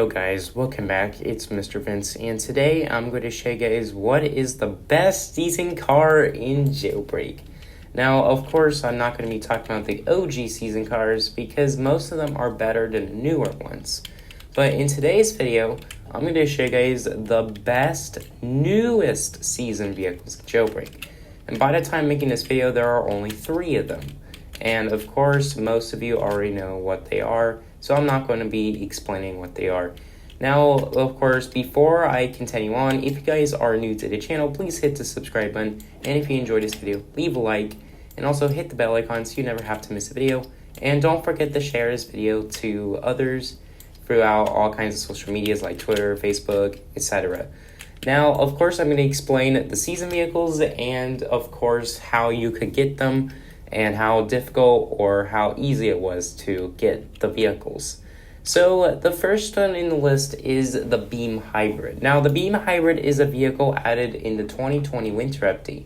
guys, welcome back. It's MisterVince, and today I'm going to show you guys what is the best season car in Jailbreak. Now, of course, I'm not going to be talking about the OG season cars because most of them are better than the newer ones. But in today's video, I'm going to show you guys the best, newest season vehicles in Jailbreak. And by the time making this video, there are only 3 of them. And of course, most of you already know what they are, so I'm not going to be explaining what they are. Now, of course, before I continue on, if you guys are new to the channel, please hit the subscribe button. And if you enjoyed this video, leave a like. And also hit the bell icon so you never have to miss a video. And don't forget to share this video to others throughout all kinds of social medias like Twitter, Facebook, etc. Now, of course, I'm going to explain the season vehicles and, of course, how you could get them and how difficult or how easy it was to get the vehicles. So the first one in the list is the Beam Hybrid. Now the Beam Hybrid is a vehicle added in the 2020 Winter Update.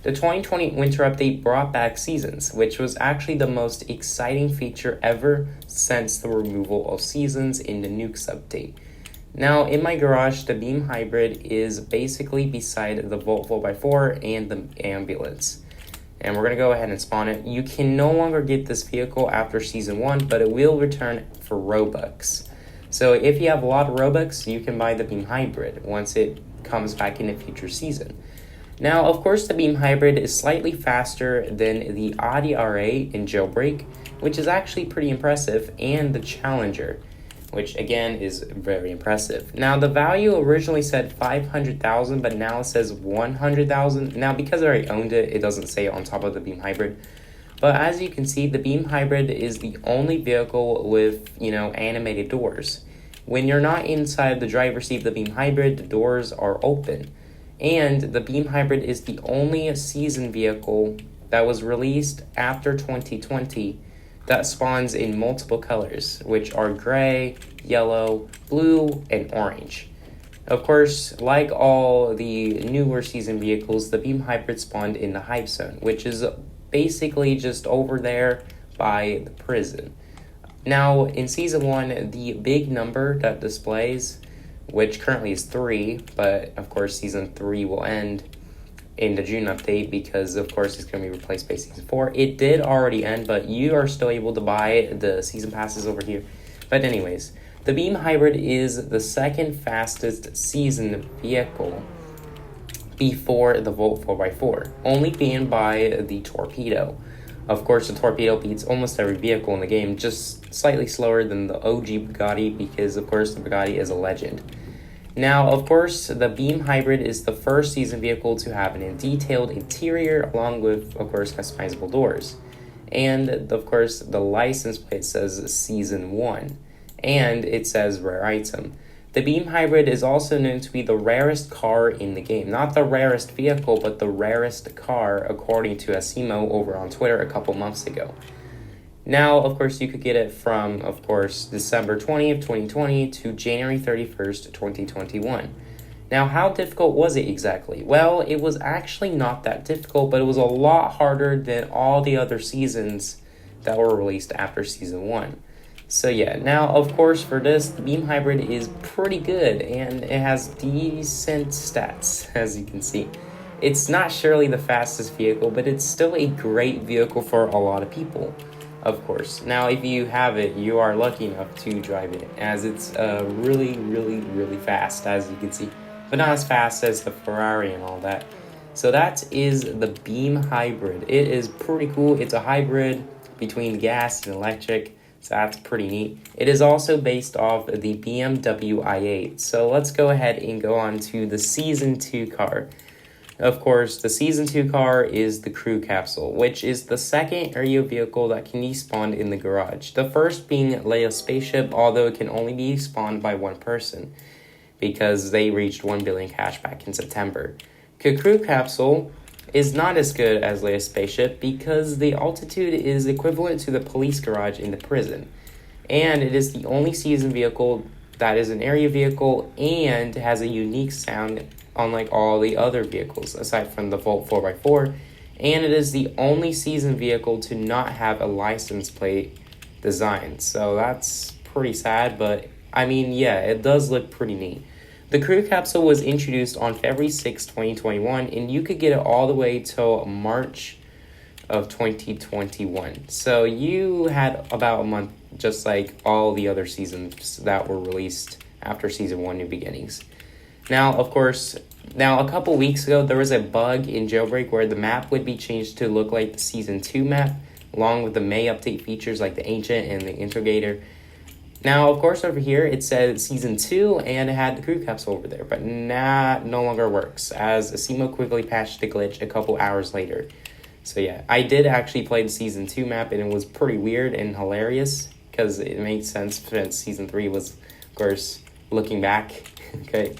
The 2020 Winter Update brought back Seasons, which was actually the most exciting feature ever since the removal of Seasons in the Nukes Update. Now in my garage, the Beam Hybrid is basically beside the Volt 4x4 and the ambulance. And we're going to go ahead and spawn it. You can no longer get this vehicle after Season 1, but it will return for Robux. So if you have a lot of Robux, you can buy the Beam Hybrid once it comes back in a future season. Now, of course, the Beam Hybrid is slightly faster than the Audi R8 in Jailbreak, which is actually pretty impressive, and the Challenger, which again is very impressive. Now the value originally said 500,000, but now it says 100,000. Now because I already owned it, it doesn't say it on top of the Beam Hybrid. But as you can see, the Beam Hybrid is the only vehicle with, animated doors. When you're not inside the driver's seat of the Beam Hybrid, the doors are open. And the Beam Hybrid is the only season vehicle that was released after 2020 that spawns in multiple colors, which are gray, yellow, blue, and orange. Of course, like all the newer season vehicles, the Beam Hybrid spawned in the Hype Zone, which is basically just over there by the prison. Now, in Season 1, the big number that displays, which currently is 3, but of course Season 3 will end in the June update because of course it's going to be replaced by Season 4. It did already end, but you are still able to buy the season passes over here. But anyways, the Beam Hybrid is the second fastest season vehicle before the Volt 4x4, only being by the Torpedo. Of course, the Torpedo beats almost every vehicle in the game, just slightly slower than the OG Bugatti because of course the Bugatti is a legend. Now, of course, the Beam Hybrid is the first season vehicle to have a detailed interior along with, of course, customizable doors. And, of course, the license plate says Season 1, and it says Rare Item. The Beam Hybrid is also known to be the rarest car in the game. Not the rarest vehicle, but the rarest car, according to Asimo over on Twitter a couple months ago. Now, of course, you could get it from, of course, December 20th, 2020 to January 31st, 2021. Now, how difficult was it exactly? Well, it was actually not that difficult, but it was a lot harder than all the other seasons that were released after Season 1. So yeah, now, of course, for this, the Beam Hybrid is pretty good, and it has decent stats, as you can see. It's not surely the fastest vehicle, but it's still a great vehicle for a lot of people. Of course. Now, if you have it, you are lucky enough to drive it, as it's really, really, really fast, as you can see. But not as fast as the Ferrari and all that. So that is the Beam Hybrid. It is pretty cool. It's a hybrid between gas and electric, so that's pretty neat. It is also based off the BMW i8. So let's go ahead and go on to the Season 2 car. Of course, the Season 2 car is the Crew Capsule, which is the second area vehicle that can be spawned in the garage. The first being Leia's spaceship, although it can only be spawned by one person, because they reached 1 billion cash back in September. The Crew Capsule is not as good as Leia's spaceship because the altitude is equivalent to the police garage in the prison. And it is the only season vehicle that is an area vehicle and has a unique sound unlike all the other vehicles aside from the Volt 4x4, and it is the only season vehicle to not have a license plate design. So that's pretty sad, but I mean, yeah, it does look pretty neat. The crew capsule was introduced on February 6, 2021, and you could get it all the way till March of 2021. So you had about a month, just like all the other seasons that were released after season 1, New Beginnings. Now, of course, a couple weeks ago, there was a bug in Jailbreak where the map would be changed to look like the season 2 map, along with the May update features like the Ancient and the Interrogator. Now, of course, over here, it said season 2 and it had the crew capsule over there, but no longer works, as Asimo quickly patched the glitch a couple hours later. So yeah, I did actually play the season 2 map, and it was pretty weird and hilarious, because it makes sense since season 3 was, of course, looking back. Okay,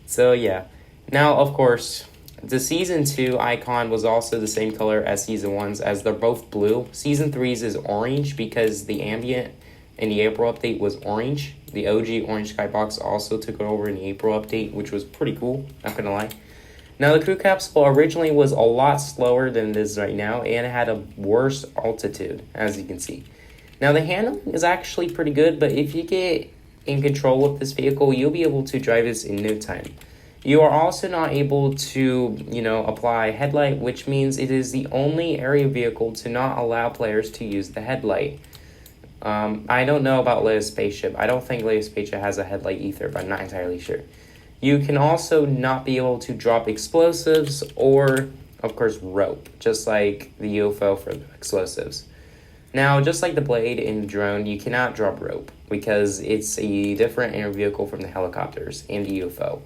so yeah. Now, of course, the season 2 icon was also the same color as season 1's, as they're both blue. Season 3's is orange because the ambient in the April update was orange. The OG orange skybox also took it over in the April update, which was pretty cool, not gonna lie. Now, the crew capsule originally was a lot slower than it is right now, and it had a worse altitude, as you can see. Now, the handling is actually pretty good, but if you get in control of this vehicle, you'll be able to drive this in no time. You are also not able to, apply headlight, which means it is the only area vehicle to not allow players to use the headlight. I don't know about Leia's spaceship. I don't think Leia's spaceship has a headlight either, but I'm not entirely sure. You can also not be able to drop explosives or, of course, rope, just like the UFO for the explosives. Now, just like the blade in the drone, you cannot drop rope because it's a different air vehicle from the helicopters and the UFO.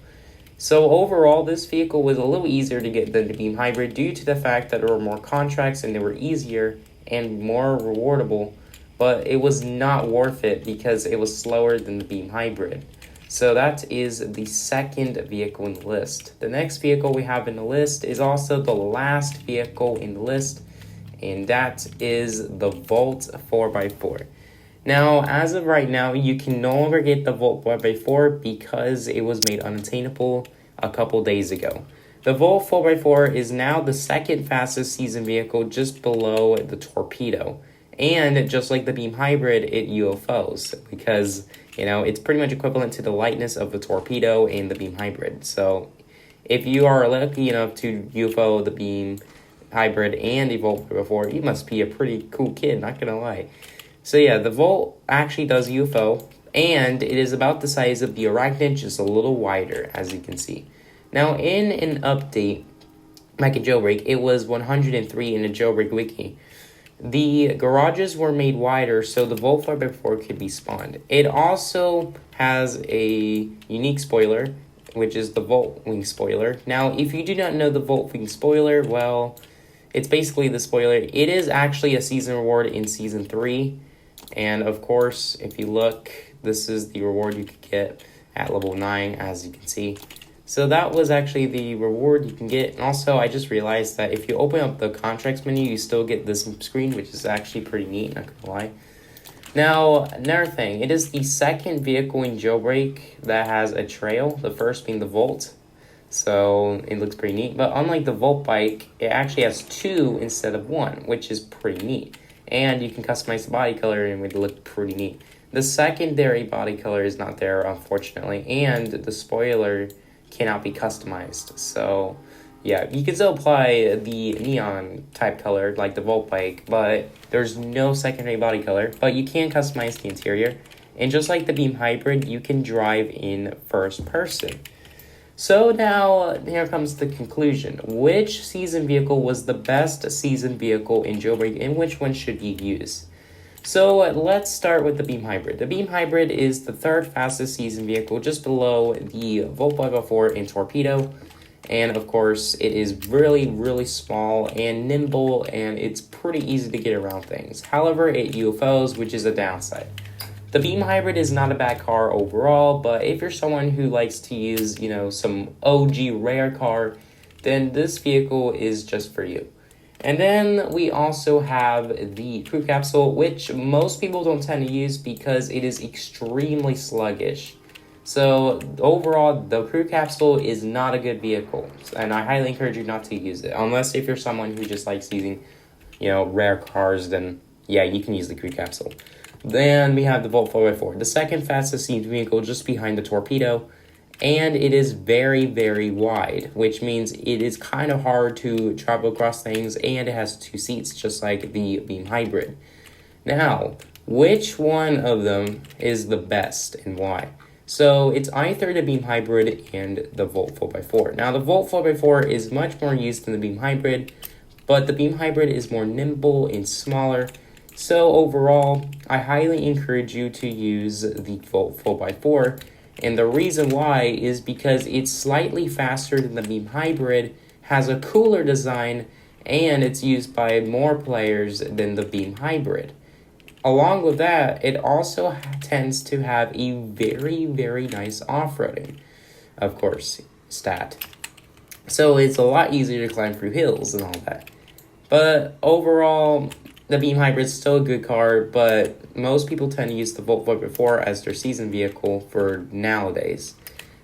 So overall, this vehicle was a little easier to get than the Beam Hybrid due to the fact that there were more contracts and they were easier and more rewardable, but it was not worth it because it was slower than the Beam Hybrid. So that is the second vehicle in the list. The next vehicle we have in the list is also the last vehicle in the list, and that is the Volt 4x4. Now, as of right now, you can no longer get the Volt 4x4 because it was made unattainable a couple days ago. The Volt 4x4 is now the second fastest season vehicle, just below the Torpedo. And just like the Beam Hybrid, it UFOs because, it's pretty much equivalent to the lightness of the Torpedo and the Beam Hybrid. So if you are lucky enough to UFO the Beam Hybrid and the Volt 4x4, you must be a pretty cool kid, not gonna lie. So yeah, the Volt actually does UFO, and it is about the size of the Arachnid, just a little wider, as you can see. Now, in an update, like a Jailbreak, it was 103 in the Jailbreak wiki. The garages were made wider so the Volt 4x4 could be spawned. It also has a unique spoiler, which is the Volt Wing spoiler. Now, if you do not know the Volt Wing spoiler, well, it's basically the spoiler. It is actually a season reward in Season 3. And, of course, if you look, this is the reward you could get at level 9, as you can see. So that was actually the reward you can get. And also, I just realized that if you open up the contracts menu, you still get this screen, which is actually pretty neat, not gonna lie. Now, another thing, it is the second vehicle in Jailbreak that has a trail, the first being the Volt. So it looks pretty neat. But unlike the Volt bike, it actually has 2 instead of 1, which is pretty neat. And you can customize the body color and it would look pretty neat. The secondary body color is not there, unfortunately, and the spoiler cannot be customized. So yeah, you can still apply the neon type color like the Volt bike, but there's no secondary body color, but you can customize the interior. And just like the Beam Hybrid, you can drive in first person. So now, here comes the conclusion. Which season vehicle was the best season vehicle in Jailbreak, and which one should you use? So let's start with the Beam Hybrid. The Beam Hybrid is the third fastest season vehicle, just below the Volt 504 and Torpedo. And of course, it is really, really small and nimble, and it's pretty easy to get around things. However, it UFOs, which is a downside. The Beam Hybrid is not a bad car overall, but if you're someone who likes to use, some OG rare car, then this vehicle is just for you. And then we also have the crew capsule, which most people don't tend to use because it is extremely sluggish. So overall, the crew capsule is not a good vehicle, and I highly encourage you not to use it. Unless if you're someone who just likes using, rare cars, then yeah, you can use the crew capsule. Then we have the Volt 4x4, the second fastest season vehicle just behind the Torpedo. And it is very, very wide, which means it is kind of hard to travel across things, and it has 2 seats, just like the Beam Hybrid. Now, which one of them is the best and why? So it's either the Beam Hybrid and the Volt 4x4. Now, the Volt 4x4 is much more used than the Beam Hybrid, but the Beam Hybrid is more nimble and smaller. So overall, I highly encourage you to use the Volt 4x4. And the reason why is because it's slightly faster than the Beam Hybrid, has a cooler design, and it's used by more players than the Beam Hybrid. Along with that, it also tends to have a very, very nice off-roading, of course, stat. So it's a lot easier to climb through hills and all that. But overall, the Beam Hybrid is still a good car, but most people tend to use the Volt 4x4 as their season vehicle for nowadays.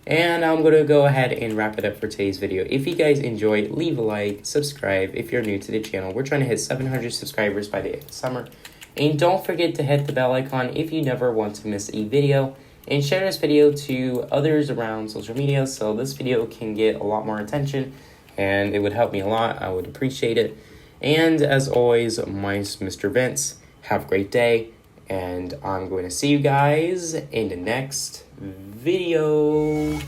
And I'm going to go ahead and wrap it up for today's video. If you guys enjoyed, leave a like, subscribe if you're new to the channel. We're trying to hit 700 subscribers by the end of summer. And don't forget to hit the bell icon if you never want to miss a video. And share this video to others around social media so this video can get a lot more attention. And it would help me a lot. I would appreciate it. And as always, mine's MisterVince. Have a great day, and I'm going to see you guys in the next video.